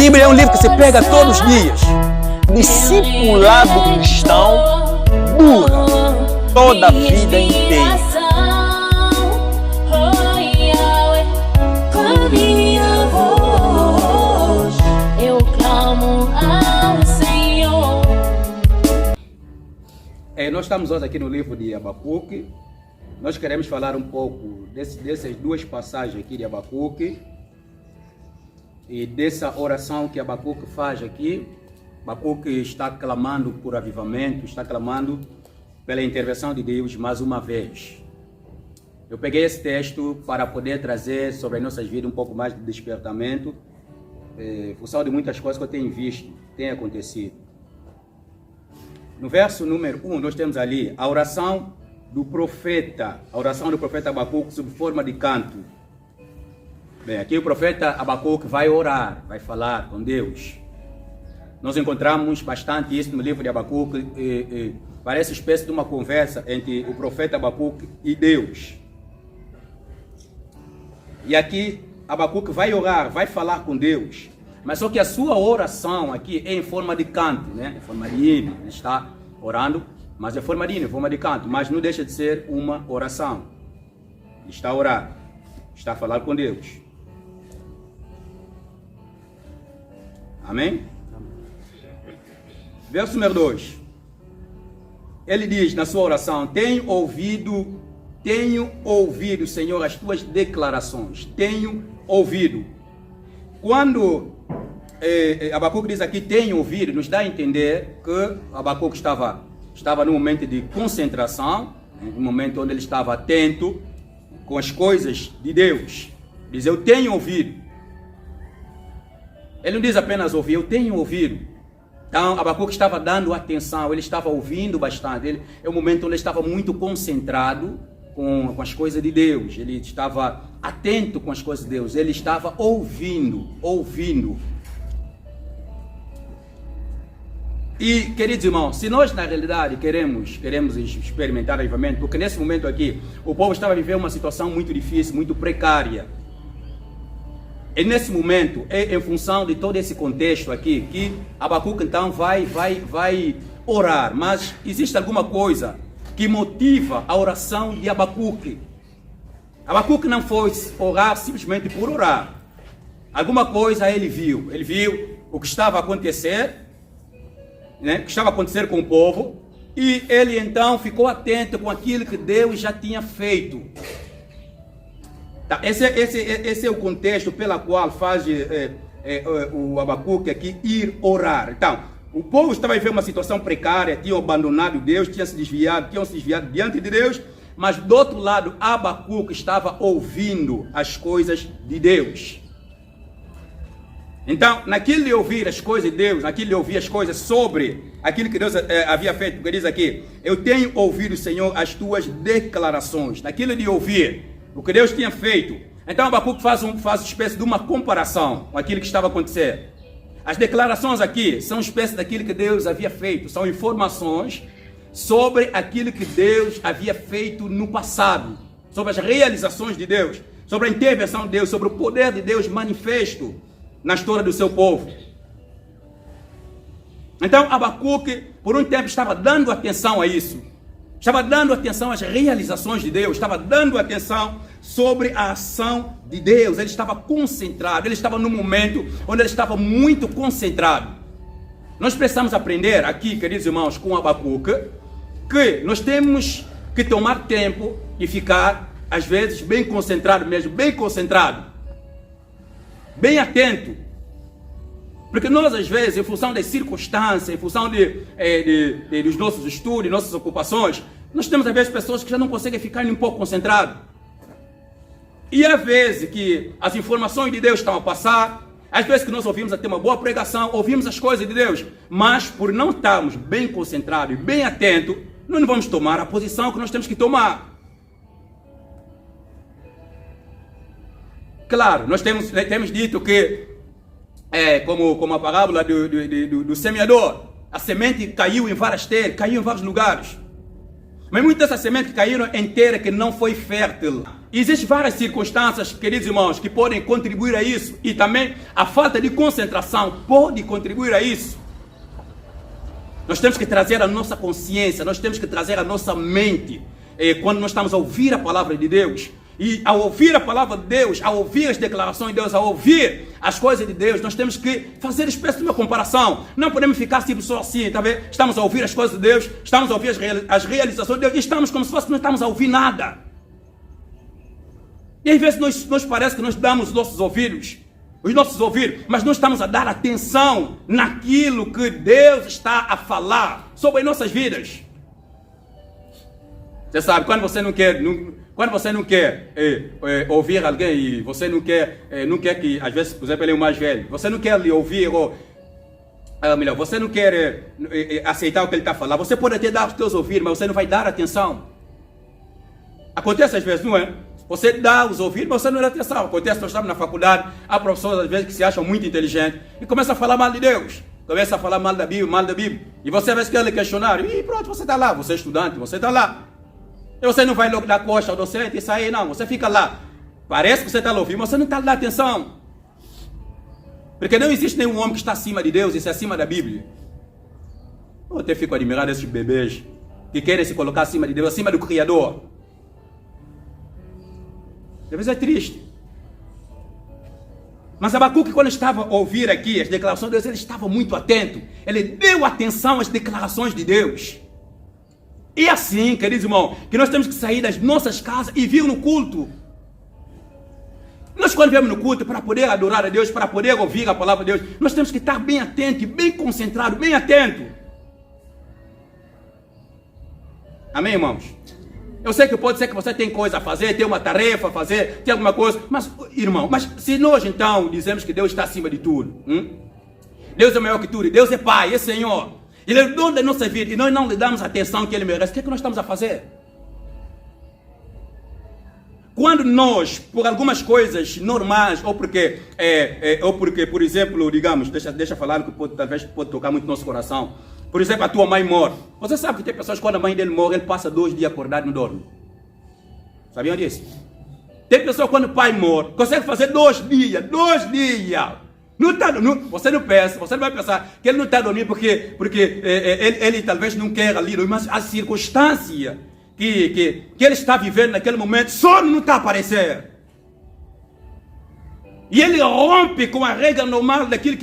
Bíblia é um livro que se pega todos os dias. Discipulado cristão dura toda a vida inteira. Com minha voz eu clamo ao Senhor. Nós estamos hoje aqui no livro de Abacuque. Nós queremos falar um pouco dessas duas passagens aqui de Abacuque e dessa oração que Abacuque faz aqui. Abacuque está clamando por avivamento, está clamando pela intervenção de Deus mais uma vez. Eu peguei esse texto para poder trazer sobre as nossas vidas um pouco mais de despertamento, em função de muitas coisas que eu tenho visto, tem acontecido. No verso número 1, nós temos ali a oração do profeta Abacuque sob forma de canto. Bem, aqui o profeta Abacuque vai orar, vai falar com Deus. Nós encontramos bastante isso no livro de Abacuque, parece uma espécie de uma conversa entre o profeta Abacuque e Deus. E aqui Abacuque vai orar, vai falar com Deus, mas só que a sua oração aqui é em forma de canto, né? Em forma de hino. Ele está orando, mas é forma de hino, em forma de canto, mas não deixa de ser uma oração. Ele está a orar, está a falar com Deus. Amém? Verso número 2. Ele diz na sua oração: tenho ouvido, Senhor, as tuas declarações. Tenho ouvido. Quando Abacuque diz aqui, tenho ouvido, nos dá a entender que Abacuque estava num momento de concentração, um momento onde ele estava atento com as coisas de Deus. Diz, eu tenho ouvido. Ele não diz apenas ouvir, eu tenho ouvido. Então, Abacuque estava dando atenção, ele estava ouvindo bastante. É um momento onde ele estava muito concentrado com as coisas de Deus. Ele estava atento com as coisas de Deus. Ele estava ouvindo. E, queridos irmãos, se nós na realidade queremos experimentar avivamento, porque nesse momento aqui, o povo estava vivendo uma situação muito difícil, muito precária. E nesse momento, é em função de todo esse contexto aqui, que Abacuque então vai orar. Mas existe alguma coisa que motiva a oração de Abacuque. Abacuque não foi orar simplesmente por orar. Alguma coisa ele viu. Ele viu o que estava a acontecer, né? O que estava a acontecer com o povo. E ele então ficou atento com aquilo que Deus já tinha feito. Tá, esse é o contexto pela qual faz o Abacuque aqui ir orar. Então, o povo estava vivendo uma situação precária, tinham abandonado Deus, tinham se desviado diante de Deus, mas do outro lado, Abacuque estava ouvindo as coisas de Deus. Então, naquilo de ouvir as coisas de Deus, naquilo de ouvir as coisas sobre aquilo que Deus havia feito, porque diz aqui, eu tenho ouvido, Senhor, as tuas declarações, naquilo de ouvir o que Deus tinha feito. Então Abacuque faz uma espécie de uma comparação com aquilo que estava acontecendo. As declarações aqui são uma espécie daquilo que Deus havia feito, são informações sobre aquilo que Deus havia feito no passado, sobre as realizações de Deus, sobre a intervenção de Deus, sobre o poder de Deus manifesto na história do seu povo. Então Abacuque, por um tempo, estava dando atenção a isso. Estava dando atenção às realizações de Deus, estava dando atenção sobre a ação de Deus. Ele estava concentrado, ele estava num momento onde ele estava muito concentrado. Nós precisamos aprender aqui, queridos irmãos, com Abacuque, que nós temos que tomar tempo e ficar, às vezes, bem concentrado mesmo, bem concentrado, bem atento. Porque nós, às vezes, em função das circunstâncias, em função dos nossos estudos, nossas ocupações, nós temos, às vezes, pessoas que já não conseguem ficar nem um pouco concentradas. E às vezes que as informações de Deus estão a passar, às vezes que nós ouvimos até uma boa pregação, ouvimos as coisas de Deus, mas por não estarmos bem concentrados e bem atentos, nós não vamos tomar a posição que nós temos que tomar. Claro, nós temos dito que como a parábola do semeador, a semente caiu em várias terras, caiu em vários lugares. Mas muitas dessas sementes caíram em terra que não foi fértil. existem várias circunstâncias, queridos irmãos, que podem contribuir a isso. E também a falta de concentração pode contribuir a isso. Nós temos que trazer a nossa consciência, nós temos que trazer a nossa mente quando nós estamos a ouvir a palavra de Deus. E ao ouvir a palavra de Deus, ao ouvir as declarações de Deus, ao ouvir as coisas de Deus, nós temos que fazer espécie de uma comparação. Não podemos ficar tipo só assim, tá vendo? Estamos a ouvir as coisas de Deus, estamos a ouvir as realizações de Deus, e estamos como se fosse que não estamos a ouvir nada. E às vezes nós parece que nós damos os nossos ouvidos, mas não estamos a dar atenção naquilo que Deus está a falar sobre as nossas vidas. Você sabe, quando você não quer ouvir alguém e você não quer que, às vezes, por exemplo, ele é o mais velho, você não quer lhe ouvir, ou melhor, você não quer aceitar o que ele está falando, você pode até dar os teus ouvidos, mas você não vai dar atenção. Acontece às vezes, não é? Você dá os ouvidos, mas você não dá atenção. Acontece, nós estamos na faculdade, há professores às vezes que se acham muito inteligentes e começam a falar mal de Deus, começam a falar mal da Bíblia, e você às vezes quer lhe questionar, e pronto, você está lá, você é estudante, você está lá. E você não vai logo dar costa ao docente e sair, não. Você fica lá. Parece que você está a ouvir, mas você não está a dar atenção. Porque não existe nenhum homem que está acima de Deus, isso é acima da Bíblia. Eu até fico admirado desses bebês que querem se colocar acima de Deus, acima do Criador. Às vezes é triste. Mas Abacuque, quando estava a ouvir aqui as declarações de Deus, ele estava muito atento. Ele deu atenção às declarações de Deus. E assim, queridos irmãos, que nós temos que sair das nossas casas e vir no culto. Nós quando viemos no culto para poder adorar a Deus, para poder ouvir a palavra de Deus, nós temos que estar bem atento, bem concentrado, bem atento. Amém, irmãos? Eu sei que pode ser que você tem coisa a fazer, tem uma tarefa a fazer, tem alguma coisa, mas, irmão, se nós então dizemos que Deus está acima de tudo, Deus é maior que tudo, Deus é Pai, é Senhor, Ele é o dono da nossa vida e nós não lhe damos a atenção que Ele merece, o que é que nós estamos a fazer? Quando nós, por algumas coisas normais, ou porque, por exemplo, digamos, deixa falar que talvez pode tocar muito no nosso coração. Por exemplo, a tua mãe morre. Você sabe que tem pessoas, quando a mãe dele morre, ele passa 2 dias acordado e não dorme. Sabiam disso? Tem pessoas, quando o pai morre, consegue fazer 2 dias. 2 dias. Você não vai pensar que ele não está dormindo porque ele talvez não quer ali, mas a circunstância que ele está vivendo naquele momento, só não está a aparecer. E ele rompe com a regra normal daquilo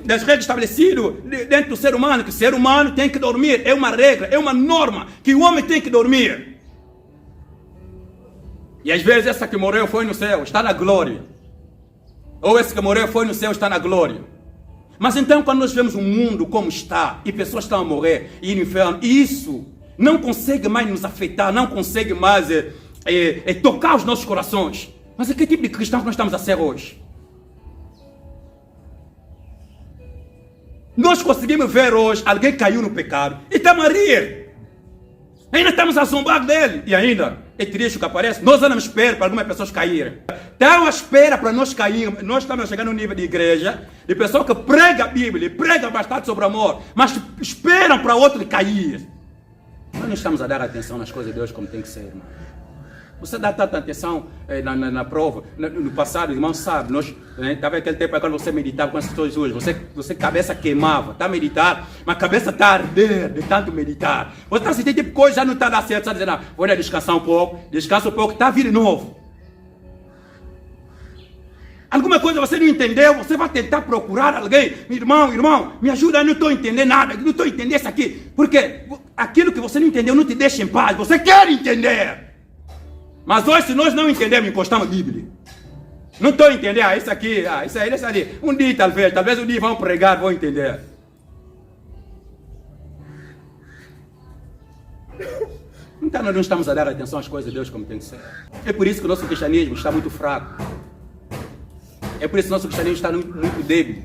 das regras estabelecidas dentro do ser humano, que o ser humano tem que dormir, é uma regra, é uma norma, que o homem tem que dormir. E às vezes essa que morreu foi no céu, está na glória. Ou esse que morreu foi no céu, está na glória. Mas então quando nós vemos o mundo como está, e pessoas estão a morrer, e no inferno, isso não consegue mais nos afetar, não consegue mais tocar os nossos corações. Mas que tipo de cristão que nós estamos a ser hoje? Nós conseguimos ver hoje alguém caiu no pecado e estamos a rir. Ainda estamos a zombar dele. E ainda, é triste o que aparece. Nós andamos à espera para algumas pessoas caírem. Estão à espera para nós cairmos. Nós estamos chegando no nível de igreja, de pessoa que prega a Bíblia, prega bastante sobre amor, mas esperam para outro cair. Nós não estamos a dar atenção nas coisas de Deus como tem que ser, irmão. Você dá tanta atenção na prova, no passado, irmão, sabe, nós, estava aquele tempo quando você meditava com as pessoas hoje, você cabeça queimava, está a meditar, mas a cabeça está a arder de tanto meditar. Você está sentindo tipo coisa, já não está dando certo, está dizendo, vou descansar um pouco, descansa um pouco, está a vir de novo. Alguma coisa você não entendeu, você vai tentar procurar alguém, irmão, me ajuda, eu não estou entendendo nada, não estou entendendo isso aqui, porque aquilo que você não entendeu não te deixa em paz, você quer entender. Mas hoje, se nós não entendemos, encostamos a Bíblia. Não estou entendendo, isso aqui, isso aí, isso ali. Um dia talvez um dia vão pregar, vão entender. Então nós não estamos a dar atenção às coisas de Deus como tem que ser. É por isso que o nosso cristianismo está muito fraco. É por isso que o nosso cristianismo está muito débil.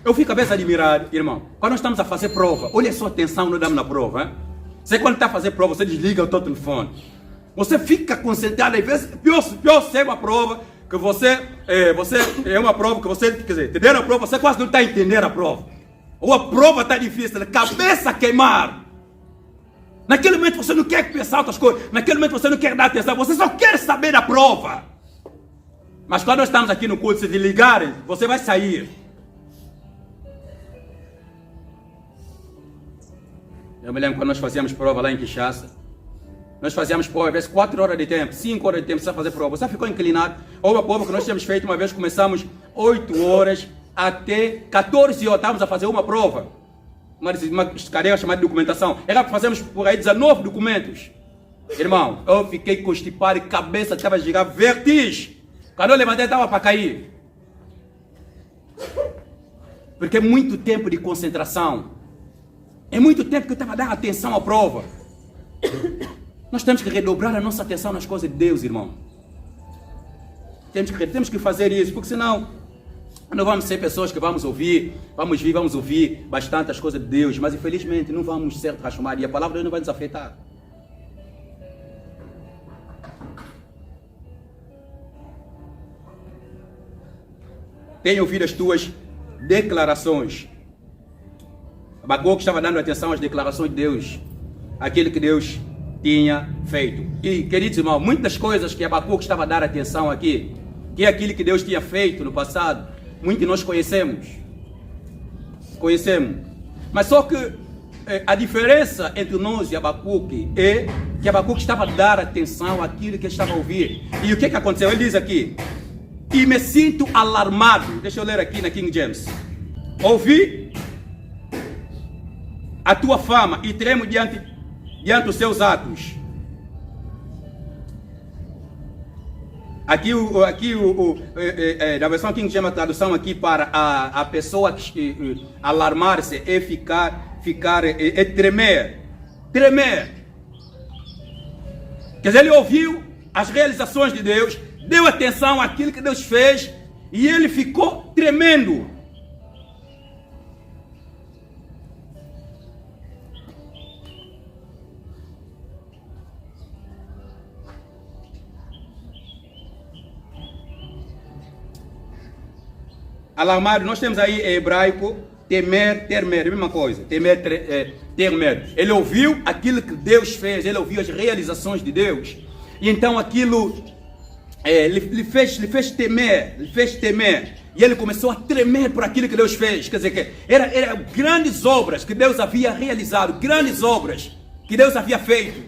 Eu fico a vez admirado, irmão. Quando nós estamos a fazer prova, olha só a atenção, nós damos na prova. Hein? Você quando está a fazer prova, você desliga o teu telefone. Você fica concentrado, às vezes, pior ser uma prova, que você é uma prova que você, quer dizer, te deram a prova, você quase não está entendendo a prova. Ou a prova está difícil, cabeça queimar. Naquele momento você não quer pensar outras coisas. Naquele momento você não quer dar atenção. Você só quer saber da prova. Mas quando nós estamos aqui no culto, se desligarem, você vai sair. Eu me lembro quando nós fazíamos prova lá em Kinshasa. Nós fazíamos prova, às vezes 4 horas de tempo, 5 horas de tempo, você fazer prova. Você ficou inclinado. Ou uma prova que nós tínhamos feito uma vez, começamos 8 horas até 14 horas. Estávamos a fazer uma prova. Uma cadeia chamada de documentação. Era para fazermos por aí 19 documentos. Irmão, eu fiquei constipado e cabeça estava a girar, vertigem. Quando eu levantei, estava para cair. Porque é muito tempo de concentração. É muito tempo que eu estava a dar atenção à prova. Nós temos que redobrar a nossa atenção nas coisas de Deus, irmão. Temos que fazer isso, porque senão não vamos ser pessoas que vamos ouvir bastante as coisas de Deus, mas infelizmente não vamos ser transformados e a palavra de Deus não vai nos afetar. Tenho ouvido as tuas declarações. Abacuque estava dando atenção às declarações de Deus, aquilo que Deus tinha feito. E, queridos irmãos, muitas coisas que Abacuque estava a dar atenção aqui, que é aquilo que Deus tinha feito no passado, muitos de nós conhecemos. Mas só que a diferença entre nós e Abacuque é que Abacuque estava a dar atenção àquilo que ele estava a ouvir. E o que aconteceu? Ele diz aqui: e me sinto alarmado. Deixa eu ler aqui na King James. Ouvi a tua fama e tremo diante dos seus atos. Aqui na versão King James, a tradução aqui para a pessoa alarmar-se é tremer. Tremer. Quer dizer, ele ouviu as realizações de Deus, deu atenção àquilo que Deus fez e ele ficou tremendo. Alarmado, nós temos aí em hebraico temer, a mesma coisa. Temer. Ele ouviu aquilo que Deus fez, ele ouviu as realizações de Deus. E então aquilo lhe fez temer. E ele começou a tremer por aquilo que Deus fez. Quer dizer, que eram grandes obras que Deus havia realizado, grandes obras que Deus havia feito,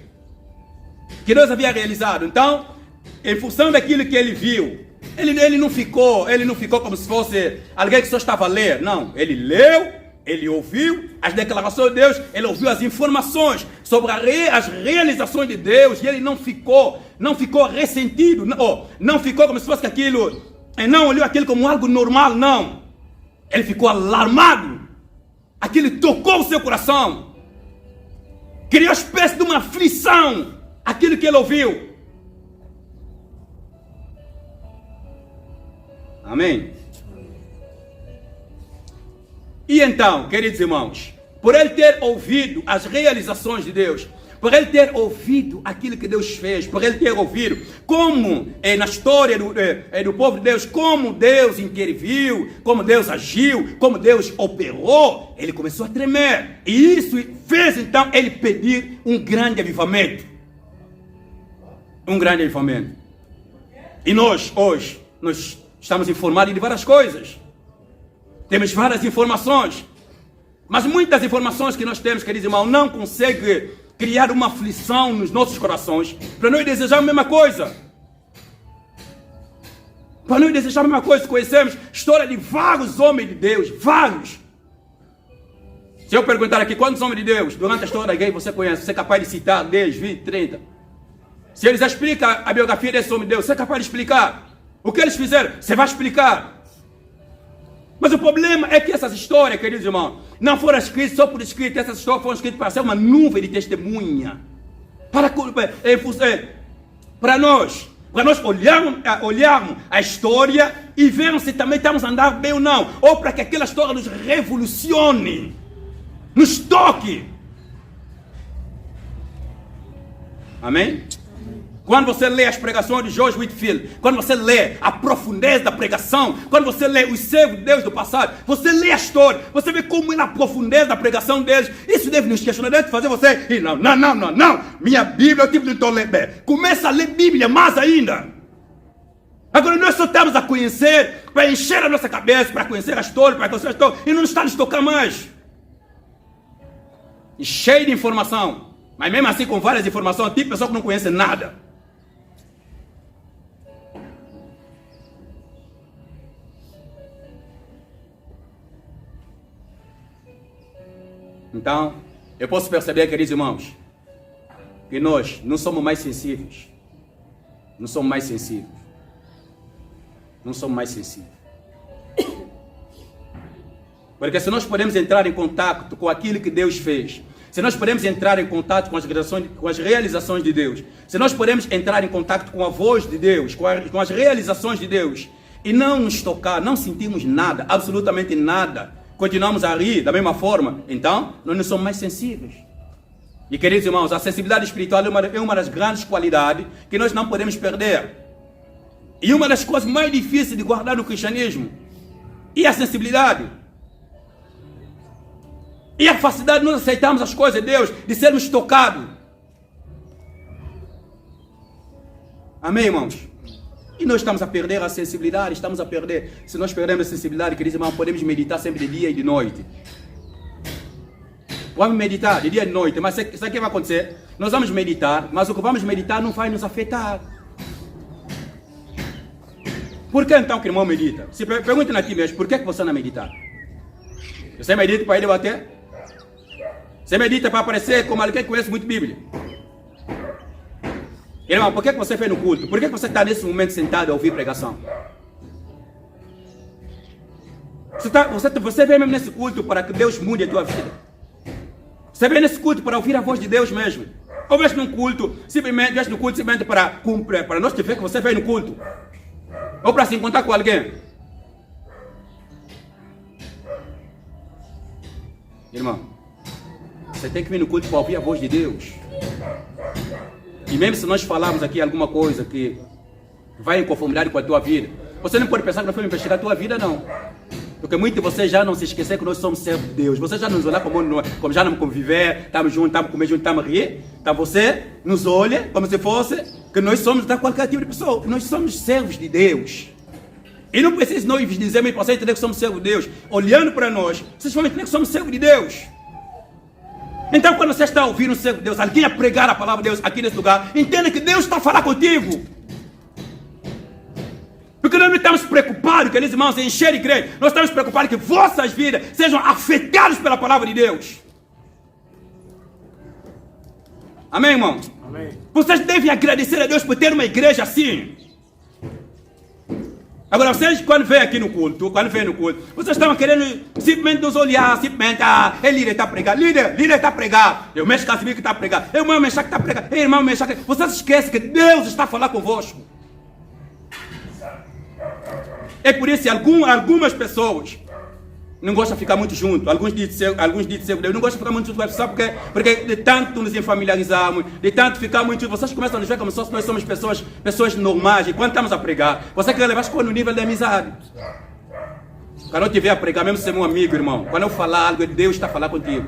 que Deus havia realizado. Então, em função daquilo que ele viu, ele não ficou como se fosse alguém que só estava a ler. Não, ele leu, ele ouviu as declarações de Deus, ele ouviu as informações sobre as realizações de Deus e ele não ficou ressentido, não ficou como se fosse aquilo, não olhou aquilo como algo normal, não. Ele ficou alarmado, aquilo tocou o seu coração, criou uma espécie de uma aflição, aquilo que ele ouviu. Amém? E então, queridos irmãos, por ele ter ouvido as realizações de Deus, por ele ter ouvido aquilo que Deus fez, por ele ter ouvido como na história do povo de Deus, como Deus interviu, como Deus agiu, como Deus operou, ele começou a tremer. E isso fez então ele pedir um grande avivamento. Um grande avivamento. E nós, hoje, estamos informados de várias coisas. Temos várias informações. Mas muitas informações que nós temos, queridos irmãos, não conseguem criar uma aflição nos nossos corações para nós desejar a mesma coisa. Para nós desejar a mesma coisa. Conhecemos história de vários homens de Deus. Vários. Se eu perguntar aqui quantos homens de Deus durante a história da igreja você conhece, você é capaz de citar 10, 20, 30. Se eles explicam a biografia desse homem de Deus, você é capaz de explicar. O que eles fizeram, você vai explicar. Mas o problema é que essas histórias, queridos irmãos, não foram escritas só por escrito. Essas histórias foram escritas para ser uma nuvem de testemunha. Para nós olharmos a história e vermos se também estamos a andar bem ou não. Ou para que aquela história nos revolucione, nos toque. Amém? Quando você lê as pregações de George Whitefield, quando você lê a profundeza da pregação, quando você lê os servos de Deus do passado, você lê a história, você vê como é a profundeza da pregação deles, isso isso deve nos questionar, deve fazer você. E não. Minha Bíblia é o tipo de ler. Começa a ler Bíblia mais ainda. Agora nós só estamos a conhecer, para encher a nossa cabeça, para conhecer a história, e não está a nos tocar mais. E cheio de informação. Mas mesmo assim com várias informações, tipo pessoa que não conhece nada. Então, eu posso perceber, queridos irmãos, que nós não somos mais sensíveis. Não somos mais sensíveis. Porque se nós podemos entrar em contato com aquilo que Deus fez, se nós podemos entrar em contato com as realizações de Deus, se nós podemos entrar em contato com a voz de Deus, com as realizações de Deus, e não nos tocar, não sentimos nada, absolutamente nada, continuamos a rir da mesma forma, então nós não somos mais sensíveis. E queridos irmãos, a sensibilidade espiritual é uma das grandes qualidades que nós não podemos perder. E uma das coisas mais difíceis de guardar no cristianismo é a sensibilidade. E a facilidade de nós aceitarmos as coisas de Deus, de sermos tocados. Amém, irmãos? E nós estamos a perder a sensibilidade, estamos a perder. Se nós perdermos a sensibilidade, queridos irmãos, podemos meditar sempre de dia e de noite. Vamos meditar de dia e de noite, mas sabe o que vai acontecer? Nós vamos meditar, mas o que vamos meditar não vai nos afetar. Por que então que o irmão medita? Se pergunte a ti mesmo, por que você não medita? Você medita para ele bater? Você medita para aparecer como alguém que conhece muito Bíblia? Irmão, por que você fez no culto? Por que você está nesse momento sentado a ouvir pregação? Você vem mesmo nesse culto para que Deus mude a tua vida? Você vem nesse culto para ouvir a voz de Deus mesmo? Ou vem num culto simplesmente para cumprir, para nós te ver que você veio no culto? Ou para se encontrar com alguém? Irmão, você tem que vir no culto para ouvir a voz de Deus. E mesmo se nós falarmos aqui alguma coisa que vai em conformidade com a tua vida, você não pode pensar que nós vamos investigar a tua vida, não. Porque muitos de vocês já não se esquecer que nós somos servos de Deus. Você já nos olha como já não conviver, estamos juntos, estamos comer juntos, estamos a rir. Então você nos olha como se fosse que nós somos da qualquer tipo de pessoa. Nós somos servos de Deus. E não precisa nós dizermos para você entender que somos servos de Deus. Olhando para nós, vocês vão entender que somos servos de Deus. Então quando você está ouvindo o servo de Deus, alguém a pregar a palavra de Deus aqui nesse lugar, entenda que Deus está a falar contigo. Porque nós não estamos preocupados, queridos irmãos, em encher a igreja. Nós estamos preocupados que vossas vidas sejam afetadas pela palavra de Deus. Amém, irmãos? Amém. Vocês devem agradecer a Deus por ter uma igreja assim. Agora, vocês, quando vêm aqui no culto, vocês estão querendo simplesmente nos olhar, simplesmente, é líder está a pregar, líder está a pregar, é o mestre Casimiro que está a pregar, é o irmão Mexaque que está a pregar, é o irmão Mexaque. Vocês esquecem que Deus está a falar convosco. É por isso que algumas pessoas não gostam de ficar muito juntos. Alguns dizem Deus não gostam de ficar muito juntos. Sabe por quê? Porque de tanto nos familiarizarmos, de tanto ficar muito juntos, vocês começam a nos ver como se nós somos pessoas normais. E quando estamos a pregar, você quer levar as coisas no nível de amizade. Quando eu estiver a pregar, mesmo ser meu amigo, irmão, quando eu falar algo, Deus está a falar contigo.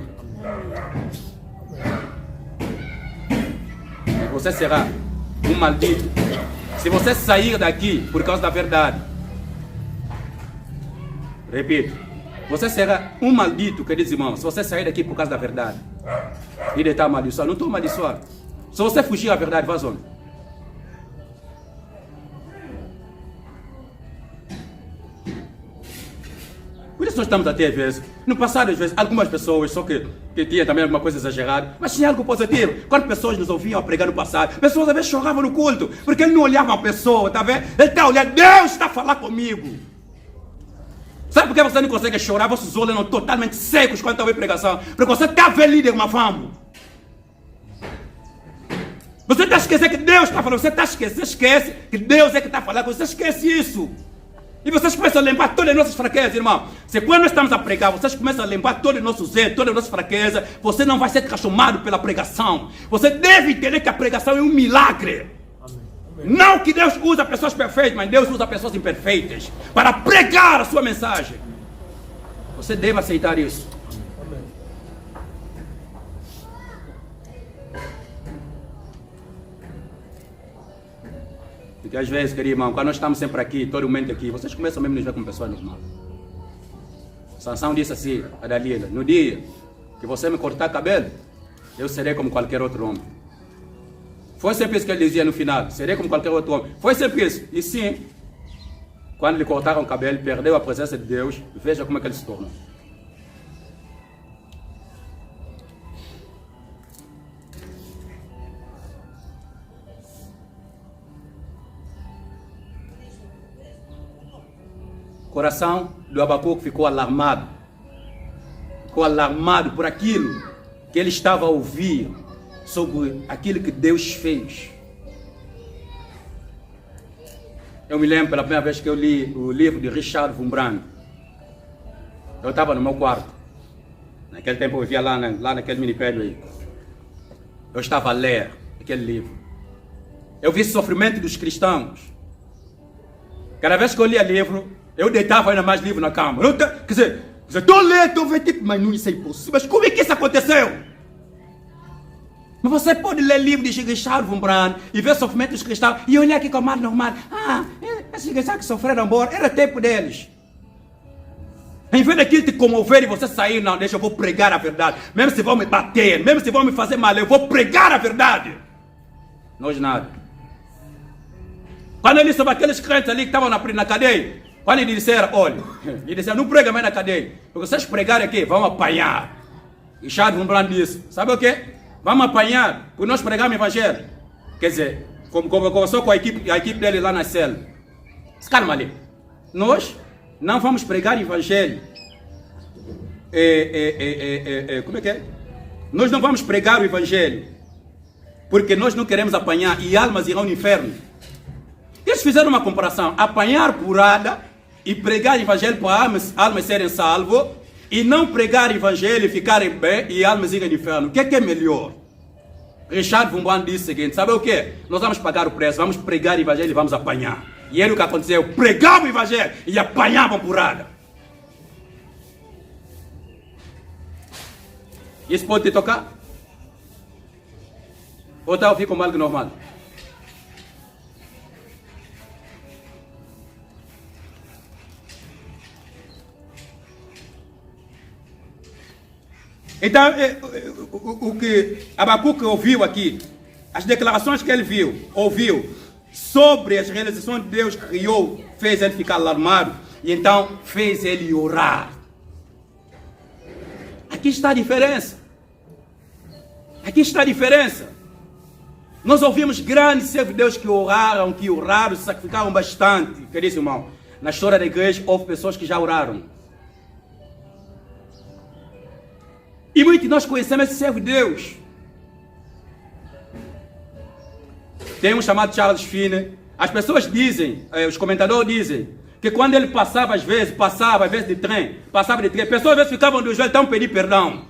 Você será um maldito se você sair daqui por causa da verdade. Repito, você será um maldito, queridos irmãos, se você sair daqui por causa da verdade. Ele está amaldiçoado. Não estou amaldiçoado. Se você fugir da verdade, vai onde? Por isso nós estamos até às vezes, no passado às vezes, algumas pessoas, só que tinha também alguma coisa exagerada, mas tinha algo positivo. Quando pessoas nos ouviam a pregar no passado, pessoas às vezes choravam no culto, porque ele não olhava a pessoa, tá vendo? Ele está olhando, Deus está a falar comigo. Sabe por que você não consegue chorar? Vossos olhos estão totalmente secos quando está a ouvir pregação. Porque você está vendo líder uma fama. Você está esquecendo que Deus está falando. Você esquece que Deus é que está falando. Você esquece isso. E vocês começam a lembrar todas as nossas fraquezas, irmão. Se quando nós estamos a pregar, vocês começam a lembrar todos os nossos erros, todas as nossas fraquezas, você não vai ser transformado pela pregação. Você deve entender que a pregação é um milagre. Não que Deus usa pessoas perfeitas, mas Deus usa pessoas imperfeitas para pregar a sua mensagem. Você deve aceitar isso. que às vezes, querido irmão, quando nós estamos sempre aqui, todo momento aqui, vocês começam mesmo a nos ver como pessoas normais. Sansão disse assim a Dalila: no dia que você me cortar cabelo, eu serei como qualquer outro homem. Foi sempre isso que ele dizia no final: serei como qualquer outro homem. Foi sempre isso. E sim, quando lhe cortaram o cabelo, perdeu a presença de Deus. Veja como é que ele se tornou. O coração do Abacuque ficou alarmado. Ficou alarmado por aquilo que ele estava a ouvir sobre aquilo que Deus fez. Eu me lembro pela primeira vez que eu li o livro de Richard Wurmbrand. Eu estava no meu quarto. Naquele tempo eu vivia lá naquele minipédio aí. Eu estava a ler aquele livro. Eu vi o sofrimento dos cristãos. Cada vez que eu lia livro, eu deitava ainda mais livro na cama. Quer dizer, estou lendo, estou vendo, tipo, mas não, isso é impossível. Mas como é que isso aconteceu? Mas você pode ler livro de Richard Wurmbrand e ver o sofrimento dos cristãos e olhar aqui como normal. Esses cristãos que sofreram embora, era tempo deles. Em vez daquilo te comover e você sair, não, deixa, eu vou pregar a verdade. Mesmo se vão me bater, mesmo se vão me fazer mal, eu vou pregar a verdade. Nós nada. Quando ele disse sobre aqueles crentes ali que estavam na cadeia, quando ele disseram, olha, ele disse, não prega mais na cadeia, porque vocês pregarem aqui, vão apanhar. E Richard Wurmbrand disse, sabe o quê? Vamos apanhar, por nós pregarmos o evangelho. Quer dizer, como conversou com a equipe dele lá na cela. Calma ali. Nós não vamos pregar o evangelho. Como é que é? Nós não vamos pregar o evangelho, porque nós não queremos apanhar e almas irão no inferno. Eles fizeram uma comparação, apanhar porrada e pregar o evangelho para almas serem salvas, e não pregar o evangelho e ficarem bem e almas irem no inferno. O que é melhor? Richard Wurmbrand disse o seguinte, sabe o que? Nós vamos pagar o preço, vamos pregar o evangelho e vamos apanhar. E ele o que aconteceu, pregavam o evangelho e apanhavam porrada. Isso pode te tocar? Ou está a ouvir como algo normal? Então, o que Abacuque ouviu aqui, as declarações que ele ouviu sobre as realizações de Deus que criou, fez ele ficar alarmado e então fez ele orar. Aqui está a diferença. Aqui está a diferença. Nós ouvimos grandes servos de Deus que oraram, se sacrificaram bastante. Querido irmão, na história da igreja houve pessoas que já oraram. E muitos de nós conhecemos esse servo de Deus. Tem um chamado Charles Finney. As pessoas dizem, os comentadores dizem, que quando ele passava às vezes de trem, pessoas às vezes ficavam do joelho, então pedir perdão.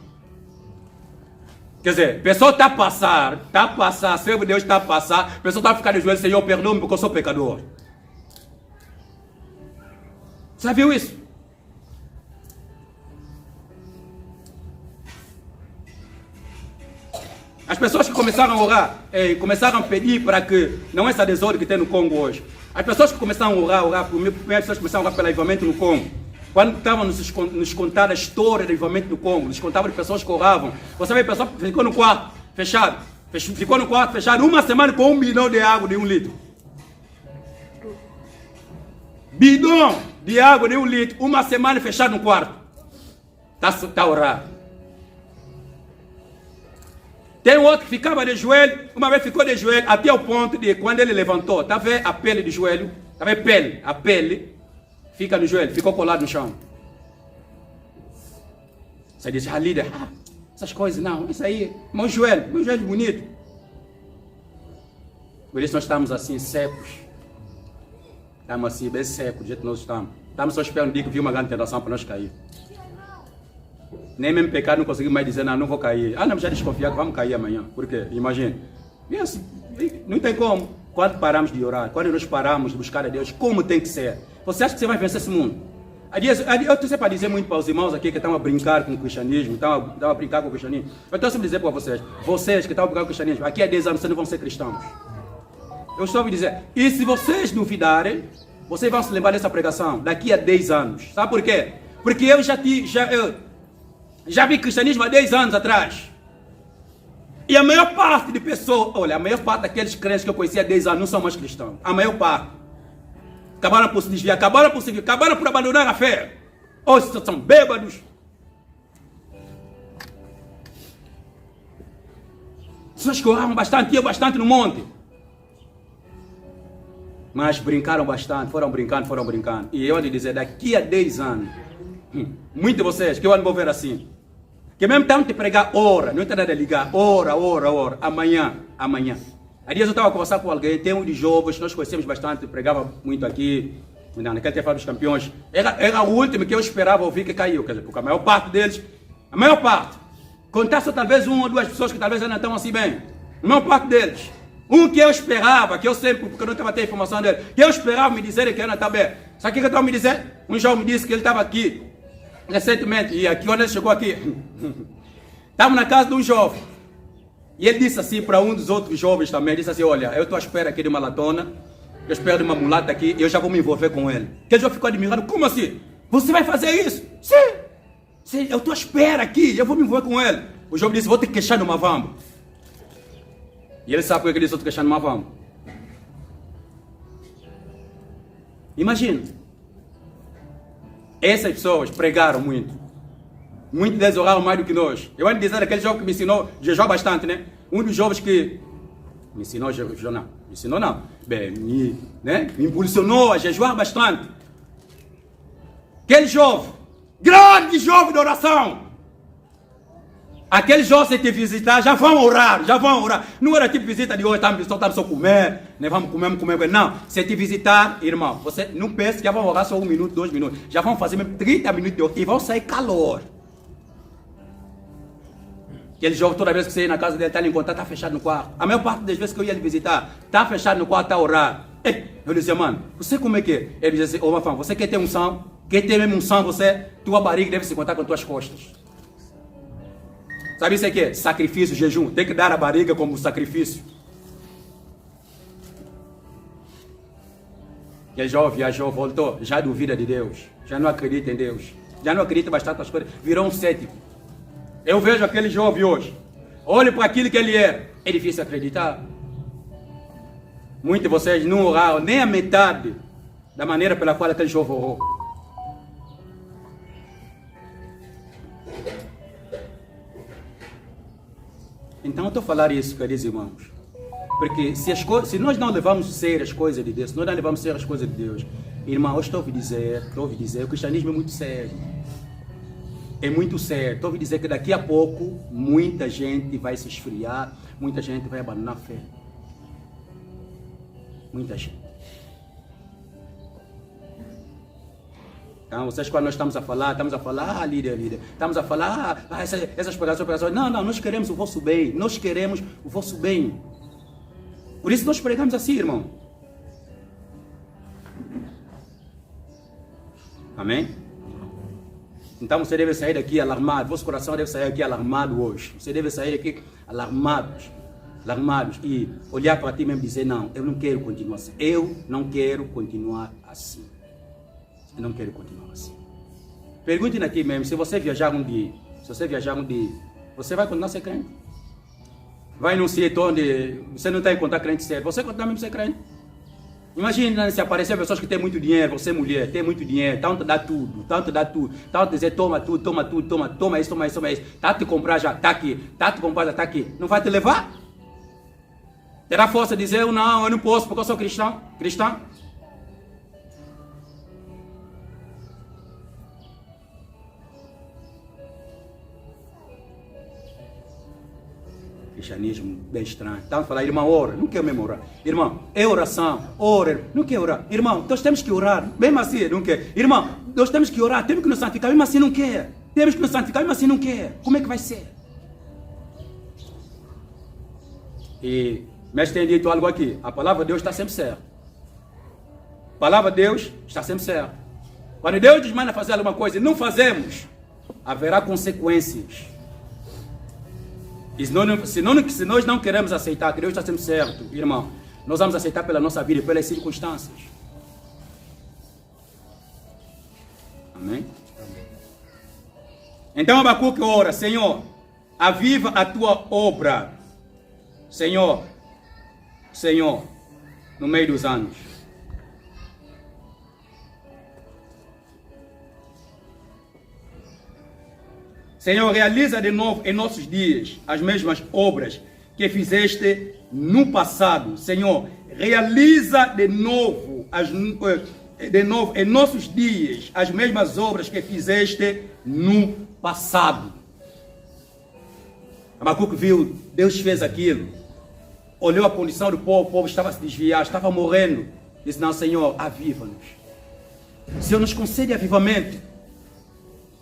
Quer dizer, a pessoa está a passar, servo de Deus está a passar, a pessoa está a ficar de joelho, Senhor, perdoa-me porque eu sou pecador. Você viu isso? As pessoas que começaram a orar, começaram a pedir para que, não é essa desordem que tem no Congo hoje, as pessoas que começaram a orar, primeiro as pessoas começaram a orar pelo avivamento no Congo, quando estavam nos contar a história do avivamento do Congo, nos contavam de pessoas que oravam, você vê, a pessoa ficou no quarto fechado, uma semana com 1 bidão de água de 1 litro. Bidão de água de 1 litro, uma semana fechado no quarto. Está a orar. Tem outro que ficava de joelho, uma vez ficou de joelho, até o ponto de quando ele levantou, está vendo a pele do joelho, está vendo a pele, fica no joelho, ficou colado no chão. Você diz, líder, essas coisas não, isso aí, meu joelho bonito. Por isso nós estamos assim, secos. Estamos assim, bem secos, do jeito que nós estamos. Estamos só esperando o dia que viu uma grande tentação para nós cair. Nem mesmo pecado não conseguimos mais dizer, não vou cair. Não, já desconfiar que vamos cair amanhã. Por quê? Imagina. Não tem como. Quando paramos de orar, quando nós paramos de buscar a Deus, como tem que ser? Você acha que você vai vencer esse mundo? Eu estou sempre para dizer muito para os irmãos aqui que estão a brincar com o cristianismo, estão a brincar com o cristianismo. Eu estou sempre a dizer para vocês que estão a brincar com o cristianismo, aqui a 10 anos vocês não vão ser cristãos. Eu estou a dizer. E se vocês duvidarem, vocês vão se lembrar dessa pregação daqui a 10 anos. Sabe por quê? Porque eu já vi cristianismo há 10 anos atrás. E a maior parte de pessoas, olha, a maior parte daqueles crentes que eu conhecia há 10 anos não são mais cristãos. A maior parte. Acabaram por se desviar, acabaram por abandonar a fé. Hoje são bêbados. Pessoas que oravam bastante, iam bastante no monte. Mas brincaram bastante, foram brincando. E eu vou lhe dizer, daqui a 10 anos, muitos de vocês que eu vou ver assim, que mesmo tanto te pregar hora, não tem nada a ligar, hora, amanhã. Há dias eu estava conversando com alguém, tem um de jovens, nós conhecemos bastante, pregava muito aqui, naquele tempo dos campeões. Era o último que eu esperava ouvir que caiu, quer dizer, porque a maior parte deles, contar só talvez uma ou duas pessoas que talvez ainda estão assim bem, a maior parte deles. Um que eu esperava, que eu sempre, porque eu não estava tendo informação dele, que eu esperava me dizer que ainda está bem. Sabe o que eu estava me dizer? Um jovem me disse que ele estava aqui, recentemente, e aqui, quando ele chegou aqui, estava na casa de um jovem. E ele disse assim para um dos outros jovens também, disse assim, olha, eu estou à espera aqui de uma latona, eu espero de uma mulata aqui, eu já vou me envolver com ele. Aquele jovem ficou admirado, como assim? Você vai fazer isso? Sim, eu estou à espera aqui, eu vou me envolver com ele. O jovem disse, vou te queixar numa vamba. E ele sabe por que ele disse, vou te queixar numa vamba. Imagina. Essas pessoas pregaram muito. Muitos deles oraram mais do que nós. Eu vou dizer aquele jovem que me ensinou a jejuar bastante, né? Um dos jovens que me ensinou a jejuar, não. Me ensinou não. Bem, me impulsionou a jejuar bastante. Aquele jovem, grande jovem de oração. Aqueles jovens que te visitar já vão orar. Não era tipo visita de hoje, estamos só comer, né? Vamos comer. Não, se te visitar, irmão, você não pensa que já vão orar só 1 minuto, 2 minutos. Já vão fazer mesmo 30 minutos de oração e vão sair calor. Aquele jovem, toda vez que você ia na casa dele, está lhe encontrar, está fechado no quarto. A maior parte das vezes que eu ia lhe visitar, está fechado no quarto, está a orar. Eu dizia, mano, você como é que é? Ele dizia assim, Mafão, você quer ter unção? Quer ter mesmo unção, tua barriga deve se contar com tuas costas. Sabe isso aqui? É sacrifício, jejum. Tem que dar a barriga como sacrifício. E a jovem viajou, voltou, já duvida de Deus. Já não acredita em Deus. Já não acredita bastante nas coisas. Virou um cético. Eu vejo aquele jovem hoje. Olho para aquilo que ele é. É difícil acreditar. Muitos de vocês não oraram nem a metade da maneira pela qual aquele jovem orou. Então eu estou a falar isso, queridos irmãos, porque se nós não levamos a sério as coisas de Deus, se nós não levamos a sério as coisas de Deus, irmão, eu estou a ouvir dizer, o cristianismo é muito sério. É muito sério. Estou a ouvir dizer que daqui a pouco muita gente vai se esfriar, muita gente vai abandonar a fé. Muita gente. Então, vocês quando nós estamos a falar, líder, estamos a falar, essas pregações, não, nós queremos o vosso bem, nós queremos o vosso bem. Por isso nós pregamos assim, irmão. Amém? Então você deve sair daqui alarmado, vosso coração deve sair daqui alarmado hoje. Você deve sair daqui alarmados e olhar para ti mesmo e dizer, não, eu não quero continuar assim. Eu não quero continuar assim. Eu não quero continuar assim. Perguntem aqui mesmo, se você viajar um dia, você vai continuar a ser crente? Vai num sítio onde você não está em contato crente sério, você continua mesmo a ser crente? Imagina se aparecer pessoas que têm muito dinheiro, você mulher, tem muito dinheiro, tanto dá tudo, tanto dizer toma tudo, toma isso, tá te comprar já, tá aqui, não vai te levar? Terá força de dizer, não, eu não posso porque eu sou cristão? Cristianismo bem estranho. Estamos a falar, irmão, ora. Não quero mesmo orar. Irmão, é oração. Ora. Não quer orar. Irmão, nós temos que orar. Mesmo assim, não quer. Irmão, nós temos que orar. Temos que nos santificar. Mesmo assim, não quer. Temos que nos santificar. Mesmo assim, não quer. Como é que vai ser? E mestre tem dito algo aqui. A palavra de Deus está sempre certa. A palavra de Deus está sempre certa. Quando Deus nos manda fazer alguma coisa e não fazemos, haverá consequências. E se nós não queremos aceitar que Deus está sempre certo, irmão, nós vamos aceitar pela nossa vida e pelas circunstâncias. Amém? Então Abacuque ora: Senhor, aviva a tua obra. Senhor, Senhor, no meio dos anos. Senhor, realiza de novo em nossos dias as mesmas obras que fizeste no passado. Senhor, realiza de novo em nossos dias as mesmas obras que fizeste no passado. Abacuque viu, Deus fez aquilo, olhou a condição do povo, o povo estava a se desviar, estava morrendo. Disse: não, Senhor, aviva-nos. Senhor, nos concede avivamento.